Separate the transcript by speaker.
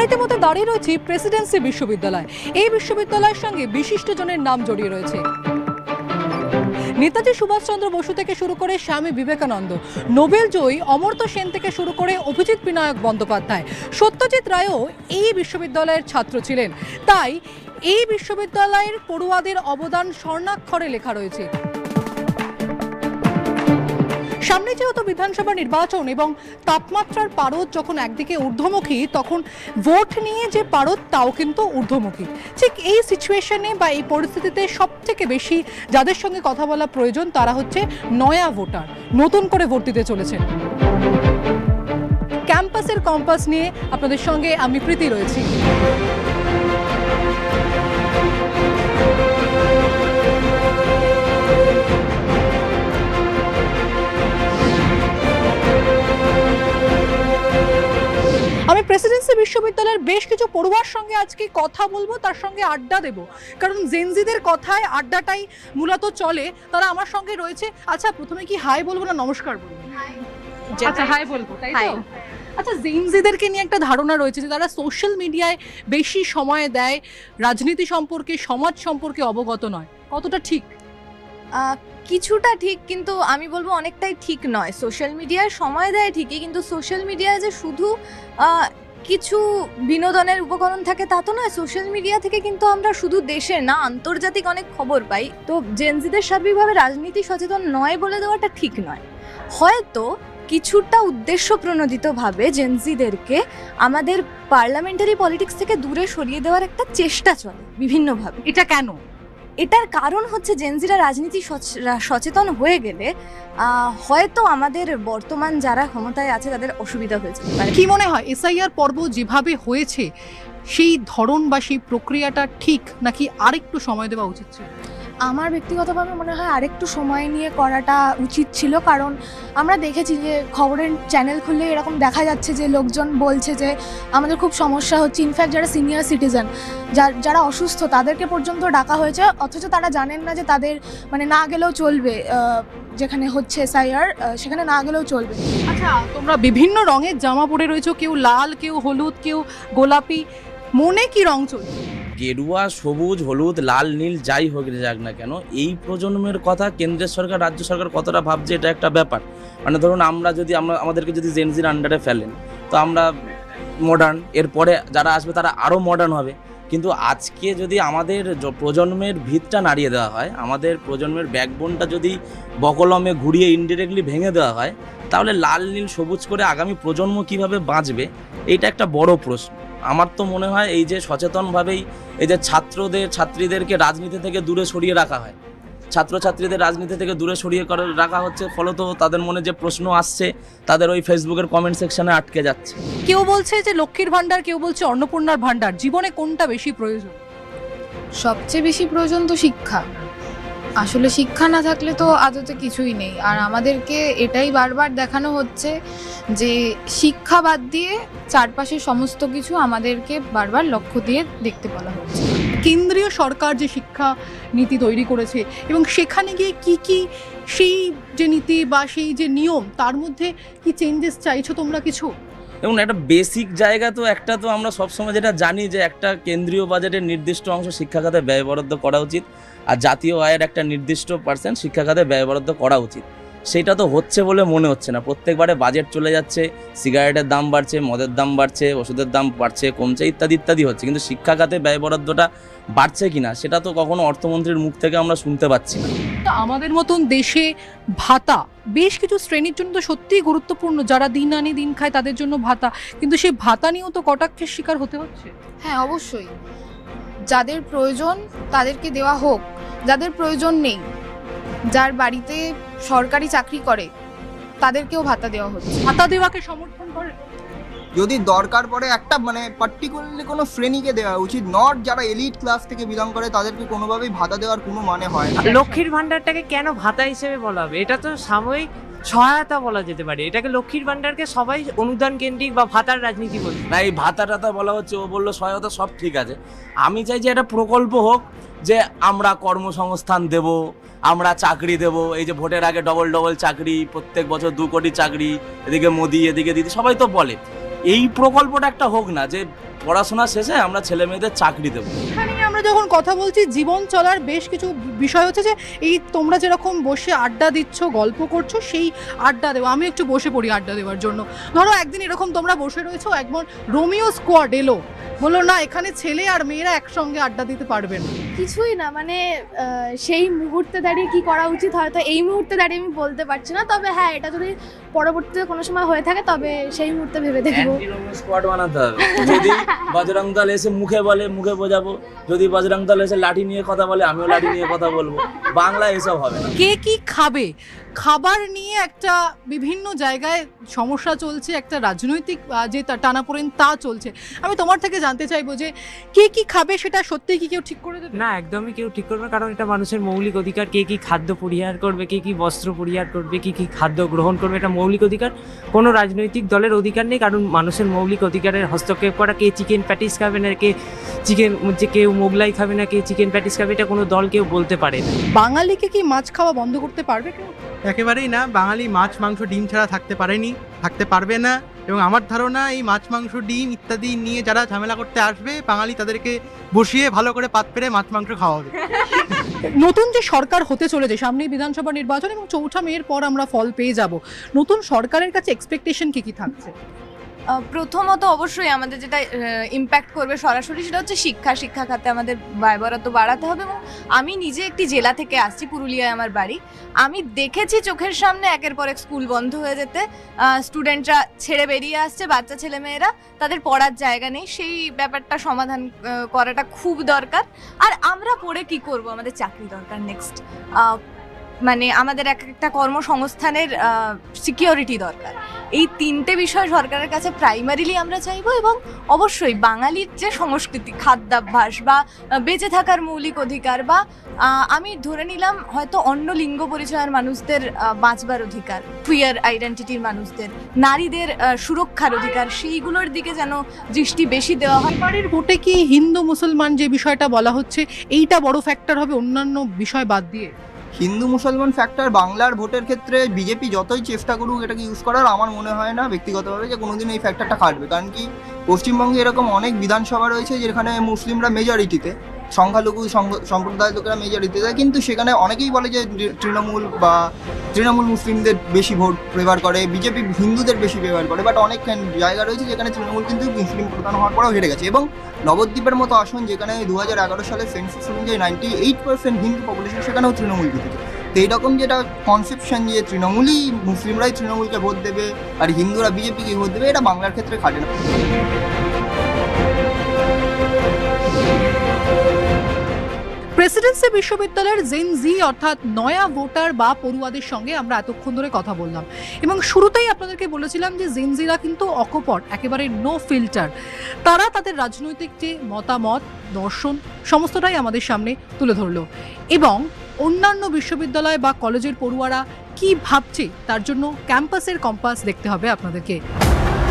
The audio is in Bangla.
Speaker 1: আমরা ইতিমধ্যে দাঁড়িয়ে রয়েছি প্রেসিডেন্সি বিশ্ববিদ্যালয়। এই বিশ্ববিদ্যালয়ের সঙ্গে বিশিষ্টজনের নাম জড়িয়ে রয়েছে। নেতাজি সুভাষচন্দ্র বসু থেকে শুরু করে স্বামী বিবেকানন্দ, নোবেল জয়ী অমর্ত্য সেন থেকে শুরু করে অভিজিৎ বিনায়ক বন্দ্যোপাধ্যায়, সত্যজিৎ রায়ও এই বিশ্ববিদ্যালয়ের ছাত্র ছিলেন। তাই এই বিশ্ববিদ্যালয়ের পড়ুয়াদের অবদান স্বর্ণাক্ষরে লেখা রয়েছে। সামনে যেহেতু বিধানসভা নির্বাচন এবং তাপমাত্রার পারদ যখন একদিকে ঊর্ধ্বমুখী, তখন ভোট নিয়ে যে পারদ তাও কিন্তু ঊর্ধ্বমুখী। ঠিক এই সিচুয়েশনে বা এই পরিস্থিতিতে সবথেকে বেশি যাদের সঙ্গে কথা বলা প্রয়োজন তারা হচ্ছে নয়া ভোটার, নতুন করে ভোট দিতে চলেছেন। ক্যাম্পাসের কম্পাস নিয়ে আপনাদের সঙ্গে আমি প্রীতি রয়েছি। আমি প্রেসিডেন্সি বিশ্ববিদ্যালয়ের বেশ কিছু পড়ুয়ার সঙ্গে আজকে কথা বলবো, তার সঙ্গে আড্ডা দেব, কারণ জেনজিদের কথায় আড্ডাটাই মূলত চলে। তারা আমার সঙ্গে রয়েছে। আচ্ছা, প্রথমে কি হাই বলবো না নমস্কার বলবো? আচ্ছা, হাই বলবো, তাই তো? আচ্ছা, জেনজিদেরকে নিয়ে একটা ধারণা রয়েছে যে তারা সোশ্যাল মিডিয়ায় বেশি সময় দেয়, রাজনীতি সম্পর্কে, সমাজ সম্পর্কে অবগত নয়। কতটা ঠিক?
Speaker 2: কিছুটা ঠিক, কিন্তু আমি বলবো অনেকটাই ঠিক নয়। সোশ্যাল মিডিয়ায় সময় দেয় ঠিকই, কিন্তু সোশ্যাল মিডিয়ায় যে শুধু কিছু বিনোদনের উপকরণ থাকে তা তো নয়। সোশ্যাল মিডিয়া থেকে কিন্তু আমরা শুধু দেশের না, আন্তর্জাতিক অনেক খবর পাই। তো জেনজিদের সার্বিকভাবে রাজনীতি সচেতন নয় বলে দেওয়াটা ঠিক নয়। হয়তো কিছুটা উদ্দেশ্য প্রণোদিতভাবে জেনজিদেরকে আমাদের পার্লামেন্টারি পলিটিক্স থেকে দূরে সরিয়ে দেওয়ার একটা চেষ্টা চলে বিভিন্নভাবে।
Speaker 1: এটা কেন?
Speaker 2: এটার কারণ হচ্ছে জেনজিরা রাজনীতি সচেতন হয়ে গেলে হয়তো আমাদের বর্তমান যারা ক্ষমতায় আছে তাদের অসুবিধা হয়েছে।
Speaker 1: কি মনে হয় এসআইআর পর্ব যেভাবে হয়েছে সেই ধরন বা সেই প্রক্রিয়াটা ঠিক, নাকি আরেকটু সময় দেওয়া উচিত ছিল?
Speaker 3: আমার ব্যক্তিগতভাবে মনে হয় আরেকটু সময় নিয়ে করাটা উচিত ছিল, কারণ আমরা দেখেছি যে খবরের চ্যানেল খুললে এরকম দেখা যাচ্ছে যে লোকজন বলছে যে আমাদের খুব সমস্যা হচ্ছে। ইনফ্যাক্ট যারা সিনিয়র সিটিজেন, যারা অসুস্থ, তাদেরকে পর্যন্ত ডাকা হয়েছে, অথচ তারা জানেন না যে তাদের মানে না গেলেও চলবে, যেখানে হচ্ছে এসআইআর সেখানে না গেলেও চলবে।
Speaker 1: আচ্ছা, তোমরা বিভিন্ন রঙের জামা পরে রয়েছো, কেউ লাল, কেউ হলুদ, কেউ গোলাপি, মনে কি রং চলছে?
Speaker 4: গেরুয়া, সবুজ, হলুদ, লাল, নীল যাই হোক যাক না কেন, এই প্রজন্মের কথা কেন্দ্রের সরকার, রাজ্য সরকার কতটা ভাবছে এটা একটা ব্যাপার। মানে ধরুন আমাদেরকে যদি জেনজির আন্ডারে ফেলেন তো আমরা মডার্ন, এরপরে যারা আসবে তারা আরও মডার্ন হবে। কিন্তু আজকে যদি আমাদের প্রজন্মের ভিতটা নাড়িয়ে দেওয়া হয়, আমাদের প্রজন্মের ব্যাকবোনটা যদি বকলমে ঘুরিয়ে ইনডিরেক্টলি ভেঙে দেওয়া হয়, তাহলে লাল, নীল, সবুজ করে আগামী প্রজন্ম কিভাবে বাঁচবে, এইটা একটা বড় প্রশ্ন। আমার তো মনে হয় এই যে সচেতনভাবেই এই যে ছাত্রীদেরকে রাজনীতি থেকে দূরে সরিয়ে রাখা হয়, ছাত্রছাত্রীদের রাজনীতি থেকে দূরে সরিয়ে রাখা হচ্ছে, ফলত তাদের মনে যে প্রশ্ন আসছে তাদের ওই ফেসবুকের কমেন্ট সেকশনে আটকে যাচ্ছে।
Speaker 1: কেউ বলছে যে লক্ষ্মীর ভান্ডার, কেউ বলছে অন্নপূর্ণার ভান্ডার। জীবনে কোনটা বেশি প্রয়োজন?
Speaker 3: সবচেয়ে বেশি প্রয়োজন তো শিক্ষা। আসলে শিক্ষা না থাকলে তো আদতে কিছুই নেই। আর আমাদেরকে এটাই বারবার দেখানো হচ্ছে যে শিক্ষা বাদ দিয়ে চারপাশের সমস্ত কিছু আমাদেরকে বারবার লক্ষ্য দিয়ে দেখতে বলা হচ্ছে।
Speaker 1: কেন্দ্রীয় সরকার যে শিক্ষা নীতি তৈরি করেছে এবং সেখানে গিয়ে কি কি সেই যে নীতি বা সেই যে নিয়ম, তার মধ্যে কি চেঞ্জেস চাইছো তোমরা কিছু?
Speaker 4: এবং একটা বেসিক জায়গা তো একটা তো আমরা সবসময় যেটা জানি যে একটা কেন্দ্রীয় বাজেটের নির্দিষ্ট অংশ শিক্ষা খাতে ব্যয় বরাদ্দ করা উচিত, আর জাতীয় আয়ের একটা নির্দিষ্ট % শিক্ষা খাতে ব্যয় বরাদ্দ করা উচিত। সেটা তো হচ্ছে বলে মনে হচ্ছে না। প্রত্যেকবারে বাজেট চলে যাচ্ছে, সিগারেটের দাম বাড়ছে, মদের দাম বাড়ছে, ওষুধের দাম বাড়ছে, কমছে, ইত্যাদি ইত্যাদি হচ্ছে, কিন্তু শিক্ষা খাতে ব্যয় বরাদ্দটা বাড়ছে কিনা সেটা তো কখনো অর্থমন্ত্রীর মুখ থেকে আমরা শুনতে পাচ্ছি না।
Speaker 1: আমাদের মতন দেশে ভাতা বেশ কিছু শ্রেণীর জন্য তো সত্যিই গুরুত্বপূর্ণ, যারা দিন আনি দিন খায় তাদের জন্য ভাতা, কিন্তু সেই ভাতা নিয়েও তো কটাক্ষের শিকার হতে হচ্ছে।
Speaker 3: হ্যাঁ, অবশ্যই যাদের প্রয়োজন তাদেরকে দেওয়া হোক, যাদের প্রয়োজন নেই, যার বাড়িতে সরকারি চাকরি করে তাদেরকেও ভাতা দেওয়া হচ্ছে।
Speaker 1: ভাতা দেওয়াকে সমর্থন করে?
Speaker 5: যদি দরকার পড়ে একটা মানে পার্টিকুলারলি কোনো শ্রেণীকে দেওয়া উচিত, নট যারা এলিট ক্লাস থেকে বিলং করে তাদেরকে কোনোভাবেই ভাতা দেওয়ার কোনো মানে হয় না।
Speaker 6: লক্ষ্মীর ভান্ডারটাকে কেন ভাতা হিসেবে বলা হবে? এটা তো সাময়িক সহায়তা বলা যেতে পারে। এটাকে লক্ষ্মীর ভান্ডারকে সবাই অনুদান কেন্দ্রিক বা ভাতার রাজনীতি বলছে।
Speaker 4: না, এই ভাতা টাতা বলা হচ্ছে, ও বললো সহায়তা, সব ঠিক আছে। আমি চাই যে একটা প্রকল্প হোক, যে আমরা কর্মসংস্থান দেব, আমরা চাকরি দেব। এই যে ভোটের আগে ডবল চাকরি, প্রত্যেক বছর 2 কোটি চাকরি, এদিকে মোদি, এদিকে দিদি, সবাই তো বলে। এই প্রকল্পটা একটা হোক না, যে পড়াশোনা শেষে আমরা ছেলে মেয়েদের চাকরি দেবো।
Speaker 1: এখানে আমরা যখন কথা বলছি জীবন চলার বেশ কিছু বিষয় হচ্ছে যে এই তোমরা যেরকম বসে আড্ডা দিচ্ছ, গল্প করছো, সেই আড্ডা দেওয়া। আমি একটু বসে পড়ি আড্ডা দেওয়ার জন্য। ধরো একদিন এরকম তোমরা বসে রয়েছো, একবার রোমিও স্কোয়াড এলো, বললো না এখানে ছেলে আর মেয়েরা একসঙ্গে আড্ডা দিতে পারবেন।
Speaker 3: কিছুই না, মানে সেই মুহূর্তে দাঁড়িয়ে কি করা উচিত হয়তো এই মুহূর্তে দাঁড়িয়ে আমি বলতে পারছি না, তবে হ্যাঁ এটা যদি পরবর্তীতে কোনো সময় হয়ে থাকে তবে সেই মুহূর্তে ভেবে দেখবো।
Speaker 4: অ্যান্টি রোমিও স্কোয়াড বানাতে হবে। যদি বজরং দল এসে মুখে বলে মুখে বোঝাবো, যদি বজরং দল এসে লাঠি নিয়ে কথা বলে আমিও লাঠি নিয়ে কথা বলবো। বাংলা এসব হবে না।
Speaker 1: কে কি খাবে, খাবার নিয়ে একটা বিভিন্ন জায়গায় সমস্যা চলছে, একটা রাজনৈতিক যে টানাপোড়েন তা চলছে। আমি তোমার থেকে জানতে চাইবো যে কে কি খাবে সেটা সত্যিই কি কেউ ঠিক করে দেবে?
Speaker 6: না, একদমই কেউ ঠিক করবে না, কারণ এটা মানুষের মৌলিক অধিকার। কে কি খাদ্য পরিহার করবে, কে কি বস্ত্র পরিহার করবে, কি কি খাদ্য গ্রহণ করবে, এটা মৌলিক অধিকার। কোনো রাজনৈতিক দলের অধিকার নেই, কারণ মানুষের মৌলিক অধিকারের হস্তক্ষেপ করা। কে চিকেন প্যাটিস খাবে না, কে চিকেন যে কেউ মোগলাই খাবে না, কে চিকেন প্যাটিস খাবে, এটা কোনো দল কেউ বলতে পারে না।
Speaker 1: বাঙালিকে কি মাছ খাওয়া বন্ধ করতে পারবে কেউ?
Speaker 7: একেবারেই না। বাঙালি মাছ মাংস ডিম ছাড়া থাকতে পারেনি, থাকতে পারবে না। এবং আমার ধারণা এই মাছ মাংস ডিম ইত্যাদি নিয়ে যারা ঝামেলা করতে আসবে, বাঙালি তাদেরকে বসিয়ে ভালো করে পাত পেরে মাছ মাংস খাওয়াবে।
Speaker 1: নতুন যে সরকার হতে চলেছে, সামনেই বিধানসভা নির্বাচন এবং 4 মের পর আমরা ফল পেয়ে যাব, নতুন সরকারের কাছে এক্সপেকটেশন কি থাকছে?
Speaker 2: প্রথমত অবশ্যই আমাদের যেটা ইম্প্যাক্ট করবে সরাসরি সেটা হচ্ছে শিক্ষা খাতে আমাদের ব্যয় বরাদ্দ বাড়াতে হবে। এবং আমি নিজে একটি জেলা থেকে আসছি, পুরুলিয়ায় আমার বাড়ি। আমি দেখেছি চোখের সামনে একের পর এক স্কুল বন্ধ হয়ে যেতে, স্টুডেন্টরা ছেড়ে বেরিয়ে আসছে, বাচ্চা ছেলেমেয়েরা, তাদের পড়ার জায়গা নেই। সেই ব্যাপারটা সমাধান করাটা খুব দরকার। আর আমরা পড়ে কি করব, আমাদের চাকরি দরকার নেক্সট। মানে আমাদের একটা কর্মসংস্থানের সিকিউরিটি দরকার। এই 3টে বিষয় সরকারের কাছে প্রাইমারিলি আমরা চাইবো। এবং অবশ্যই বাঙালির যে সংস্কৃতি, খাদ্যাভ্যাস বা বেঁচে থাকার মৌলিক অধিকার, বা আমি ধরে নিলাম হয়তো অন্য লিঙ্গ পরিচয়ের মানুষদের বাঁচবার অধিকার, কুইয়ার আইডেন্টিটির মানুষদের, নারীদের সুরক্ষার অধিকার, সেইগুলোর দিকে যেন দৃষ্টি বেশি দেওয়া হয়।
Speaker 1: এবারের ভোটে কি হিন্দু মুসলমান যে বিষয়টা বলা হচ্ছে এইটা বড় ফ্যাক্টর হবে অন্যান্য বিষয় বাদ দিয়ে?
Speaker 5: হিন্দু মুসলমান ফ্যাক্টর বাংলার ভোটের ক্ষেত্রে বিজেপি যতই চেষ্টা করুক এটাকে ইউজ করার, আমার মনে হয় না ব্যক্তিগতভাবে যে কোনোদিন এই ফ্যাক্টরটা খাটবে। কারণ কি, পশ্চিমবঙ্গে এরকম অনেক বিধানসভা রয়েছে যেখানে মুসলিমরা মেজরিটিতে, সংখ্যালঘু সম্প্রদায়ের লোকেরা মেজরিটিতে, কিন্তু সেখানে অনেকেই বলে যে তৃণমূল মুসলিমদের বেশি ভোট ফেভার করে, বিজেপি হিন্দুদের বেশি ফেভার করে। বাট অনেক জায়গা রয়েছে যেখানে তৃণমূল কিন্তু মুসলিম প্রধান হওয়ার পরেও হেরে গেছে। এবং নবদ্বীপের মতো আসন যেখানে 2011 সালে সেন্সাস অনুযায়ী 98% হিন্দু পপুলেশন, সেখানেও তৃণমূল জিতেছে। তো এইরকম যেটা কনসেপশন যে তৃণমূলই, মুসলিমরাই তৃণমূলকে ভোট দেবে আর হিন্দুরা বিজেপিকে ভোট দেবে, এটা বাংলার ক্ষেত্রে খাটে না।
Speaker 1: প্রেসিডেন্সি বিশ্ববিদ্যালয়ের জেন জি অর্থাৎ নয়া ভোটার বা পড়ুয়াদের সঙ্গে আমরা এতক্ষণ ধরে কথা বললাম এবং শুরুতেই আপনাদেরকে বলেছিলাম যে জেন জিরা কিন্তু অকপট, একেবারে নো ফিল্টার। তারা তাদের রাজনৈতিক যে মতামত, দর্শন সমস্তটাই আমাদের সামনে তুলে ধরলো এবং অন্যান্য বিশ্ববিদ্যালয় বা কলেজের পড়ুয়ারা কি ভাবছে তার জন্য ক্যাম্পাসের কম্পাস দেখতে হবে আপনাদেরকে।